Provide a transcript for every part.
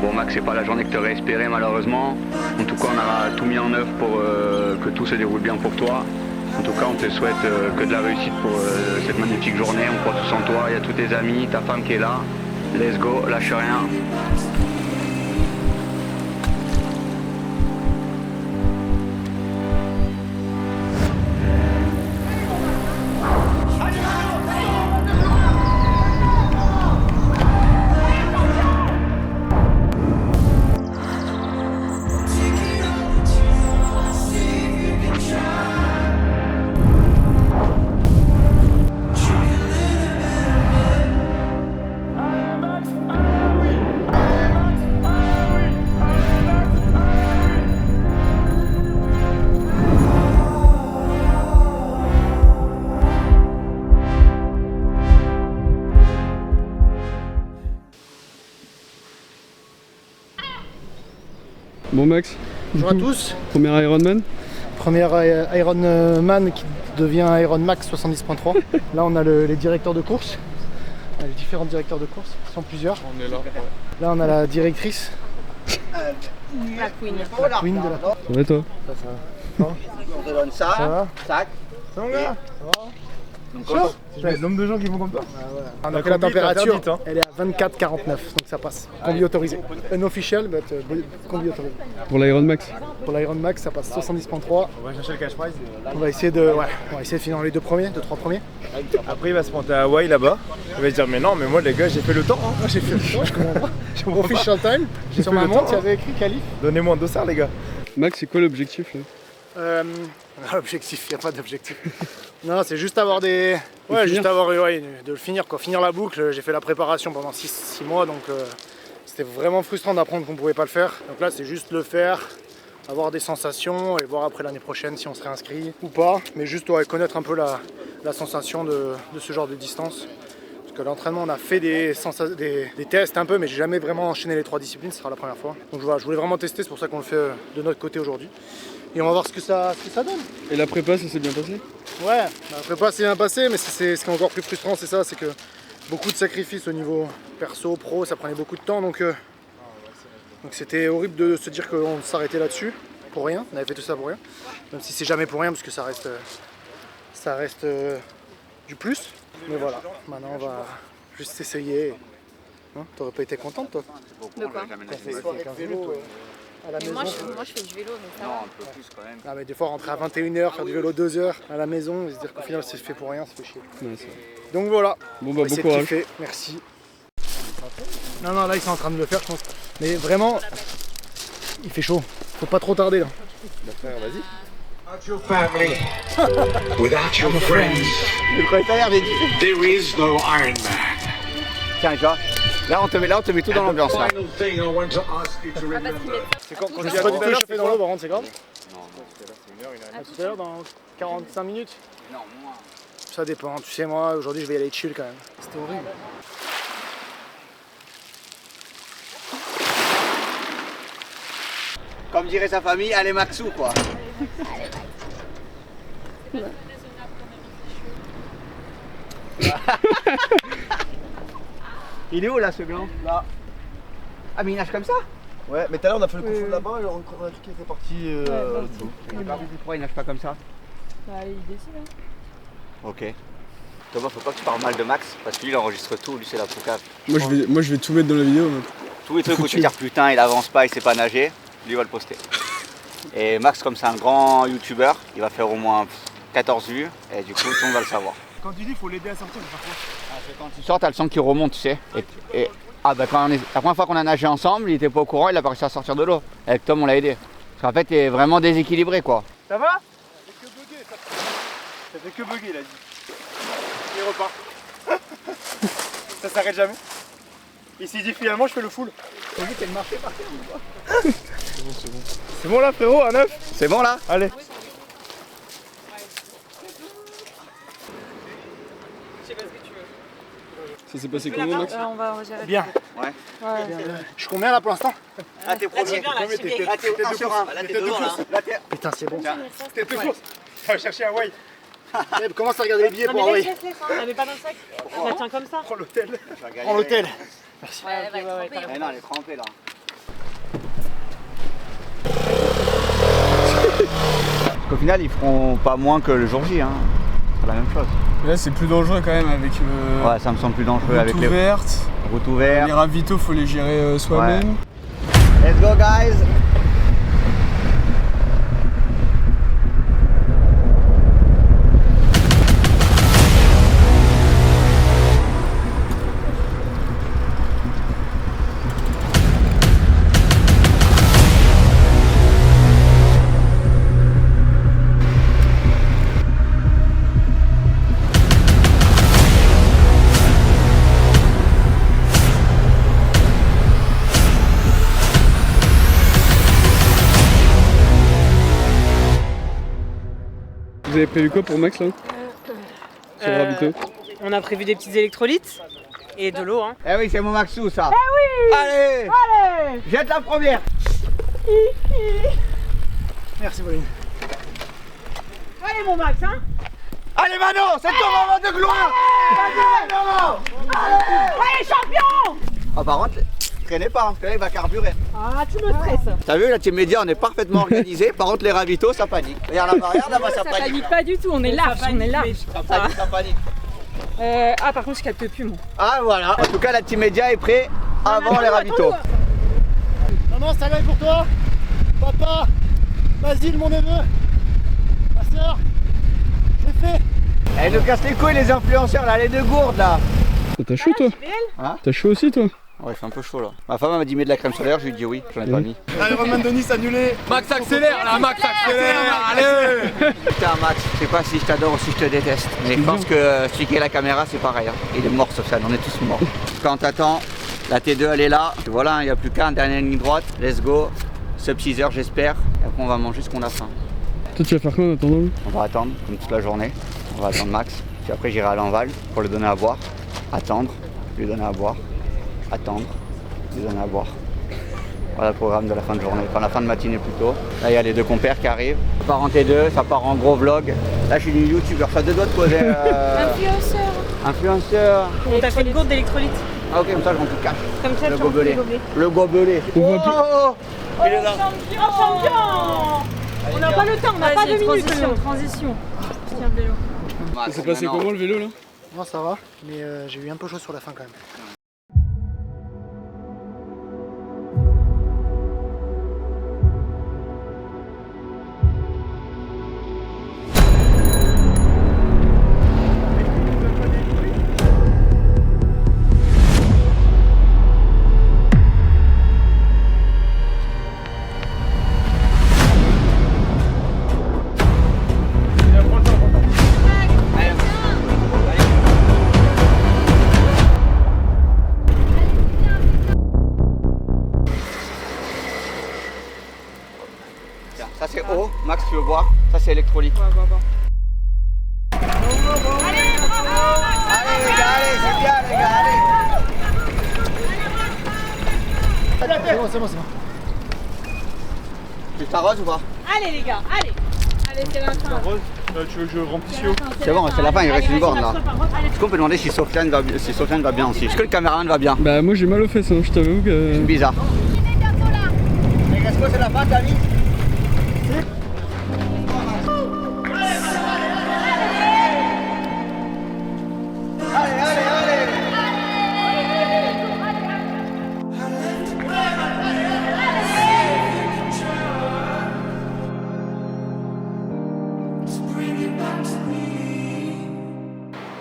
Bon Max, c'est pas la journée que tu aurais espéré malheureusement. En tout cas, on aura tout mis en œuvre pour que tout se déroule bien pour toi. En tout cas, on te souhaite que de la réussite pour cette magnifique journée. On croit tous en toi, il y a tous tes amis, ta femme qui est là. Let's go, lâche rien. Bon Max, bonjour à tous. Premier Ironman. Premier Ironman qui devient Iron Max 70.3. Là on a les directeurs de course, les différents directeurs de course, ils sont plusieurs. On est là. Là on a la directrice. La Queen. La Queen de la course. Ça va toi? On te donne ça, Ça va? tac. Ça va mon gars? Ça va? Chaud. Le nombre de gens qui vont comme toi. On a fait la température, elle est à 24,49, donc ça passe. Combi autorisé. Unofficial, but combi autorisé. Pour l'Iron Max. Pour l'Iron Max, ça passe 70.3. On va chercher le cash prize. On va essayer de finir dans les deux trois premiers. Après il va se monter à Hawaï là-bas. Il va se dire mais non mais moi les gars j'ai fait le temps hein. Moi j'ai fait le temps, je comprends pas. Official time, sur ma montre il y avait écrit qualif. Donnez-moi un dossard les gars. Max, c'est quoi l'objectif là? Objectif, il n'y a pas d'objectif. Non, c'est juste avoir des. Ouais, juste avoir de le finir quoi. Finir la boucle. J'ai fait la préparation pendant 6 mois donc c'était vraiment frustrant d'apprendre qu'on ne pouvait pas le faire. Donc là c'est juste le faire, avoir des sensations et voir après l'année prochaine si on se réinscrit ou pas. Mais juste connaître un peu la sensation de ce genre de distance. Parce que l'entraînement on a fait des tests un peu mais j'ai jamais vraiment enchaîné les 3 disciplines, ce sera la première fois. Donc je voulais vraiment tester, c'est pour ça qu'on le fait de notre côté aujourd'hui. Et on va voir ce que ça donne. Et la prépa, ça s'est bien passé? Ouais, la prépa s'est bien passé, mais c'est ce qui est encore plus frustrant, c'est ça, c'est que beaucoup de sacrifices au niveau perso, pro, ça prenait beaucoup de temps, donc c'était horrible de se dire qu'on s'arrêtait là-dessus, pour rien, on avait fait tout ça pour rien, même si c'est jamais pour rien, parce que ça reste du plus. Mais voilà, maintenant on va juste essayer. Hein, t'aurais pas été contente toi? De quoi? T'as fait 15 vélos à la maison. Moi je fais du vélo donc ça va. Un peu plus quand même. Ah mais des fois rentrer à 21h, faire du vélo 2 heures à la maison et se dire qu'au final c'est fait pour rien, ça fait chier. Ouais, c'est vrai. Donc voilà. Bon On bah va bon essayer de courage. kiffer. Merci. Non là ils sont en train de le faire je pense. Mais vraiment, il fait chaud. Faut pas trop tarder là. Vas-y. Without your family, without your friends, there is no Iron Man. Tiens, tu vois, là on te met tout dans l'ambiance là. Final thing I want to ask you to remember. C'est quand je suis pas du tout chauffé dans l'eau par contre c'est grave. À tout à l'heure dans 45 minutes. Non, moi. Ça dépend, tu sais moi aujourd'hui je vais y aller chill quand même. C'était horrible. Comme dirait sa famille, allez Maxou quoi. Il est où là ce blanc? Là. Ah mais il nage comme ça? Ouais mais tout à l'heure on a fait le coup de là-bas et on a dit qu'il était parti Pourquoi il nage pas comme ça? Bah il décide hein. Ok. Thomas, faut pas que tu parles mal de Max parce que lui il enregistre tout, lui c'est la poucave. Moi je vais tout mettre dans la vidéo. Mec. Tous les trucs où tu veux dire putain il avance pas, il sait pas nager, lui il va le poster. Et Max comme c'est un grand youtubeur, il va faire au moins 14 vues et du coup tout le monde va le savoir. Quand tu dis faut l'aider à sortir, c'est pas quoi? Quand tu sors, t'as le sang qui remonte, tu sais. La première fois qu'on a nagé ensemble, il était pas au courant, il a pas réussi à sortir de l'eau. Avec Tom, on l'a aidé. Parce qu'en fait, il est vraiment déséquilibré, quoi. Ça va? Ça fait que bugger, il a dit. Il repart. Ça s'arrête jamais. Il s'est dit finalement je fais le full. C'est bon là frérot, à 9? C'est bon là? Allez. Ça s'est passé comment Max? On va gérer. Bien. Ouais. Je suis combien là pour l'instant? Ah, t'es premier. bien, là, c'est bien. Ah, t'es 1 sur 1. Là, t'es devant, là. Là, t'es... Putain c'est bon. Tête de course. On va chercher Hawaï. Commence à regarder les billets pour Hawaï. On met pas dans le sac. On la tient comme ça. Prends l'hôtel. Prends l'hôtel. Ouais, Eh non, elle est trempée, là. Parce qu'au final, ils feront pas moins que le jour J. Hein. C'est la même chose. Là, c'est plus dangereux quand même avec Ouais, ça me semble plus dangereux route avec les ouverte. routes ouvertes. Les ravitaux, faut les gérer soi-même. Let's go, guys! Vous avez prévu quoi pour Max là? Sur le ravito? On a prévu des petites électrolytes et de l'eau. Hein. Eh oui, c'est mon Maxou ça! Eh oui! Allez! Allez! Jette la première! Merci Pauline. Allez mon Max, hein! Allez Manon, c'est ton moment de gloire! Vas-y Manon! Ouais, champion! Ah par contre, traînez pas, parce que là il va carburer. Ah, tu me stresses. T'as vu, la team média, on est parfaitement organisé. Par contre, les ravitaux, ça panique. Regarde là-bas, ça Ça panique. panique pas du tout, on est large, on est large. Ça panique. Ah par contre je capte plus moi. Ah voilà, en tout cas, la team média est prête avant les ravitaux. Maman, ça va pour toi. Papa, Basile, mon neveu, ma soeur, je l'ai fait. Eh, nous casse les couilles, les influenceurs, là, les deux gourdes, là. T'as chaud toi? Hein? T'as chaud aussi toi? Ouais, il fait un peu chaud, là. Ma femme m'a dit, mets de la crème solaire, je lui ai dit oui, j'en ai pas mis. Allez, Roman Denis annulé. Max accélère là, Max accélère! Allez! Putain, Max, je sais pas si je t'adore ou si je te déteste. Mais je pense que sticker la caméra, c'est pareil. Hein. Il est mort, Sofiane, on est tous morts. Quand t'attends, la T2, elle est là. Voilà, il n'y a plus qu'un, dernière ligne droite. Let's go. Sub 6 heures, j'espère. Et après, on va manger ce qu'on a faim. Toi tu vas faire quoi en attendant? On va attendre, comme toute la journée. On va attendre Max. Puis après, j'irai à l'enval pour lui donner à boire. Attendre, lui donner à boire. Attendre, lui donner à boire. Voilà le programme de la fin de journée, enfin la fin de matinée plutôt. Là, il y a les deux compères qui arrivent. Ça part en T2, ça part en gros vlog. Là, je suis du youtubeur, ça a deux doigts de poser. Influenceur. Influenceur. On t'a fait une gourde d'électrolytes. Ah, ok, comme ça, je remplis le cash. Comme ça, Le tu remplis gobelet. le gobelet. Le gobelet. On voit plus. Oh, il est là. Oh, champion! On n'a pas le temps, on n'a pas 2 minutes. Transition. Tiens le vélo. Ça s'est passé comment le vélo là? Non, ça va, mais j'ai eu un peu chaud sur la fin quand même. Tiens, ça c'est eau. Max, tu veux boire? Ça c'est électrolyte. Allez les gars, allez, c'est bien les gars, allez. C'est bon. Tu t'arroses ou pas? Allez les gars, allez. Allez c'est la fin. Tu veux que je remplisse l'eau? C'est bon, c'est la fin, il reste une borne là. Est-ce qu'on peut demander si Sofiane va bien aussi? Est-ce que le caméraman va bien? Bah moi j'ai mal aux fesses, hein. Je t'avoue que... C'est bizarre. Mais est-ce que c'est la fin, David?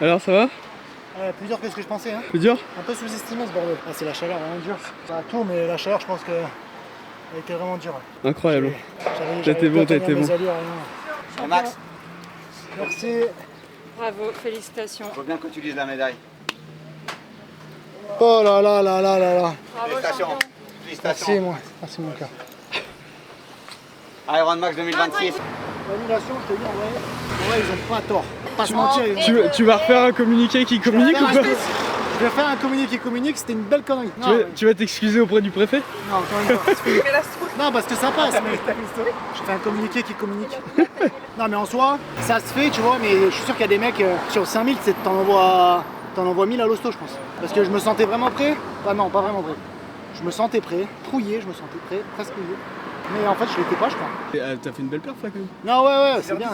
Alors ça va? Plus dur que ce que je pensais. Hein. Plus dur? Un peu sous-estimé ce bordel. Ah, c'est la chaleur, vraiment dur. Ça a tout, mais la chaleur, je pense que elle était vraiment dure. Incroyable. T'as été bon, t'as été bon. Et Max, Merci. Bravo, félicitations. il faut bien que tu lises la médaille. Oh là là là là là là. Félicitations. Félicitations. Merci mon cœur. Iron Max 2026. L'annulation, je te dis en vrai, ils ont pas tort. Pas se mentir. Tu vas refaire un communiqué qui communique ou pas? Je vais faire un communiqué qui communique, c'était une belle connerie. Tu vas t'excuser auprès du préfet? Non, quand même pas. Non, parce que ça passe. Mais... Je fais un communiqué qui communique. Non, mais en soi, ça se fait, tu vois, mais je suis sûr qu'il y a des mecs, sur 5000, t'en envoies 1000 à l'hosto, je pense. Parce que je me sentais vraiment prêt. Ah non, pas vraiment prêt. Je me sentais prêt, trouillé, je me sentais prêt, presque trouillé. Mais en fait, je l'étais pas, je crois. T'as fait une belle perf là quand même. Non, ouais, c'est bien.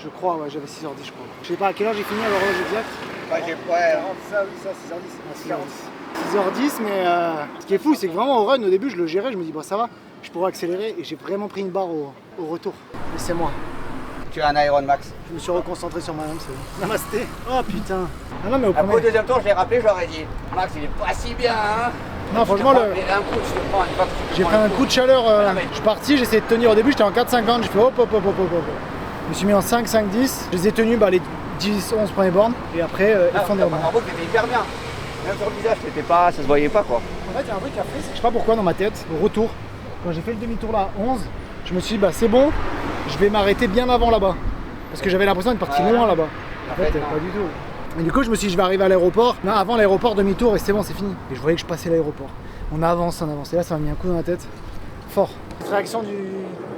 Je crois, ouais, j'avais 6h10, je crois. Je sais pas à quelle heure j'ai fini à l'horloge exact. Ça, 6h10, mais ce qui est fou, c'est que vraiment au run, au début, je le gérais, je me dis, bah ça va, je pourrais accélérer, et j'ai vraiment pris une barre au retour. Laissez-moi. Tu as un Iron Max. Je me suis reconcentré sur moi-même, c'est bon. Namasté. Oh putain. Ah non, mais au Après, au premier. deuxième tour, je l'ai rappelé, je leur ai dit, Max, il est pas si bien, hein. Non, franchement, Mais d'un coup, je te prends une fois que tu te j'ai prends pris un le coup de chaleur. Je suis parti, j'ai essayé de tenir. Au début, j'étais en 4,50, j'ai fait hop. Je me suis mis en 5, 5, 10. Je les ai tenus les 10, 11 premières bornes. Et après, effondrement. En gros, t'étais hyper bien. Même sur le visage, ça se voyait pas, quoi. En fait, il y a un truc qui a fait, c'est que je sais pas pourquoi dans ma tête, au retour, quand j'ai fait le demi-tour là, 11, je me suis dit, bah c'est bon, je vais m'arrêter bien avant là-bas. Parce que j'avais l'impression d'être parti loin là-bas. En fait, pas du tout. Et du coup, je me suis dit, je vais arriver à l'aéroport. Non, avant l'aéroport, demi-tour, et c'est bon, c'est fini. Et je voyais que je passais l'aéroport. On avance. Et là, ça m'a mis un coup dans la tête. Fort. Cette réaction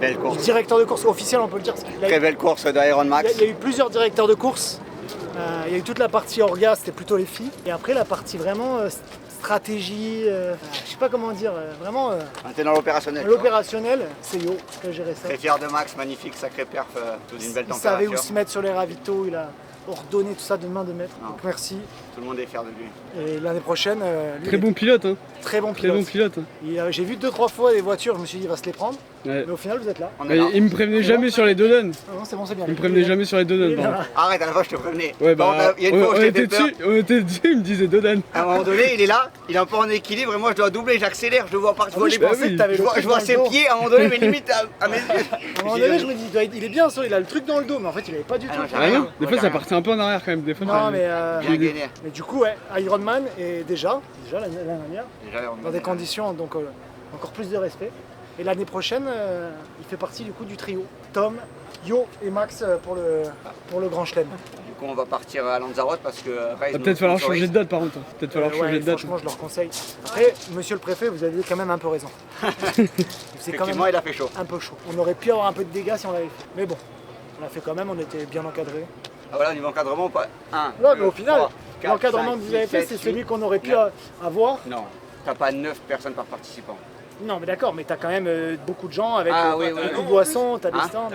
Belle course. du directeur de course officiel, on peut le dire. Parce qu'il a Très belle course d'Iron Max. il y a eu plusieurs directeurs de course. Il y a eu toute la partie orga, c'était plutôt les filles. Et après, la partie vraiment stratégie, je sais pas comment dire, vraiment On était dans l'opérationnel. l'opérationnel, c'est Yo qui a géré ça. Très fier de Max, magnifique, sacré perf, sous une belle Il savait où température. se mettre sur les ravitaux, il a ordonné tout ça de main de maître. Non. Donc merci. Tout le monde est fier de lui. Et l'année prochaine, lui, Très il bon pilote, hein. est très bon Très pilote. bon pilote. J'ai vu 2-3 fois des voitures, je me suis dit il va se les prendre. Ouais. Mais au final, vous êtes là. On est là. Il me prévenait jamais sur les donuts. Ah non, c'est bon, c'est bien. Il me prévenait jamais sur les donuts, Il est pardon. là. Arrête, à la fois je te prévenais. Ouais, Bon, bah, il y a une fois où on j'étais était peur. dessus, il me disait donuts. À un moment donné, il est là, il est un peu en équilibre et moi je dois doubler, j'accélère, je le vois partir. Ah oui, je pensais que t'avais le truc Je vois dans le ses dos. pieds à un moment donné, mais limite à mes yeux. À un moment donné, je me dis, il est bien, il a le truc dans le dos, mais en fait, il avait pas du tout. Ah non, j'ai Ah rien. non, des fois ça partait un peu en arrière quand même. Des fois, Non, mais, Bien gagné. mais du coup, ouais, Ironman est déjà l'année dernière, Déjà, on dans des conditions, donc encore plus de respect. Et l'année prochaine, il fait partie du coup du trio. Tom, Yo et Max pour le Grand Chelem. Du coup, on va partir à Lanzarote parce que Race va nous peut-être falloir sponsorise. changer de date par contre. Peut-être falloir changer Ouais, de date. franchement, je leur conseille. Après, monsieur le préfet, vous aviez quand même un peu raison. C'est quand même Effectivement, il a fait chaud. un peu chaud. On aurait pu avoir un peu de dégâts si on l'avait fait. Mais bon, on l'a fait quand même, on était bien encadrés. Ah voilà, au niveau encadrement, pas 1. Non, mais au final, l'encadrement que vous avez fait, c'est celui qu'on aurait pu avoir. Non, t'as pas 9 personnes par participant. Non, mais d'accord, mais t'as quand même beaucoup de gens avec Ah, oui, beaucoup oui. de boissons, t'as des Hein stands.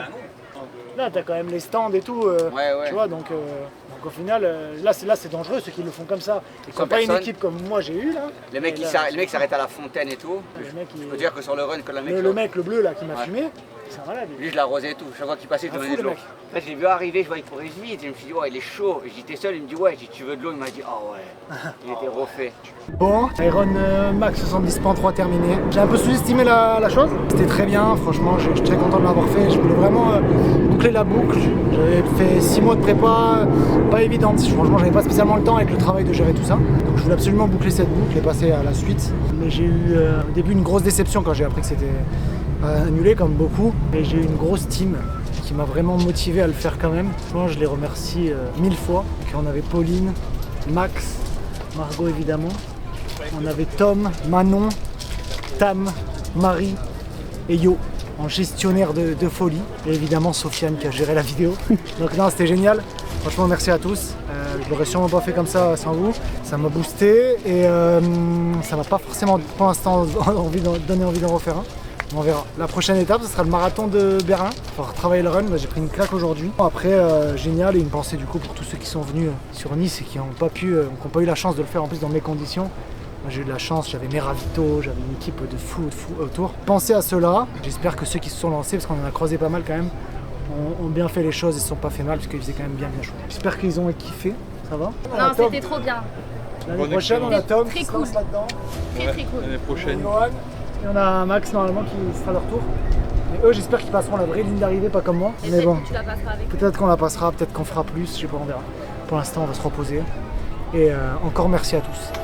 Là, t'as quand même les stands et tout. Ouais. Tu vois, donc au final, là c'est dangereux ceux qui le font comme ça. Et qui Sans n'ont pas une personne. équipe comme moi j'ai eu là. Les mecs Et là, s'arrêtent à la fontaine et tout. le mec, Je peux dire que sur le run, que le mec. le mec, le bleu là qui m'a Ouais. fumé, c'est un malade. Lui, je l'arrosais et tout. Chaque fois qu'il passait, il Un donnait fou, de le l'eau. mec. Après, je l'ai vu arriver, je vois qu'il courait vite. Je me suis dit, ouais, il est chaud. Et j'étais seul, il me dit, ouais, tu veux de l'eau? Il m'a dit, oh ouais. Il était refait. Bon, Iron Max 70.3 terminé. J'ai un peu sous-estimé la chose. C'était très bien, franchement, je suis très content de l'avoir fait. Je voulais vraiment boucler la boucle. J'avais fait 6 mois de prépa, pas évidente. Franchement, j'avais pas spécialement le temps avec le travail de gérer tout ça. Donc je voulais absolument boucler cette boucle et passer à la suite. Mais j'ai eu au début une grosse déception quand j'ai appris que c'était annulé, comme beaucoup. Et j'ai eu une grosse team qui m'a vraiment motivé à le faire quand même. Franchement, je les remercie 1000 fois. Puis on avait Pauline, Max, Margot évidemment. On avait Tom, Manon, Tam, Marie et Yo en gestionnaire de folie. Et évidemment Sofiane qui a géré la vidéo. Donc non, c'était génial. Franchement, merci à tous. Je l'aurais sûrement pas fait comme ça sans vous. Ça m'a boosté et ça m'a pas forcément pour l'instant donné envie d'en refaire un. On verra. La prochaine étape, ce sera le marathon de Berlin. Il faudra retravailler le run. J'ai pris une claque aujourd'hui. Après, génial, et une pensée du coup pour tous ceux qui sont venus sur Nice et qui n'ont pas eu la chance de le faire en plus dans mes conditions. Moi, j'ai eu de la chance, j'avais mes ravitaux, j'avais une équipe de fous autour. Pensez à ceux-là. J'espère que ceux qui se sont lancés, parce qu'on en a croisé pas mal quand même, ont bien fait les choses et ne se sont pas fait mal, parce qu'ils faisaient quand même bien chaud. J'espère qu'ils ont kiffé. Ça va? Non, c'était trop bien. L'année prochaine, on a Tom Très qui se cool. lance là-dedans. Très cool. L'année prochaine. Johan. Et on a Max normalement qui sera leur tour. Et eux, j'espère qu'ils passeront la vraie ligne d'arrivée, pas comme moi. Mais bon, Tu la passeras avec eux. peut-être qu'on la passera, peut-être qu'on fera plus, je sais pas, on verra. Pour l'instant, on va se reposer. Et encore merci à tous.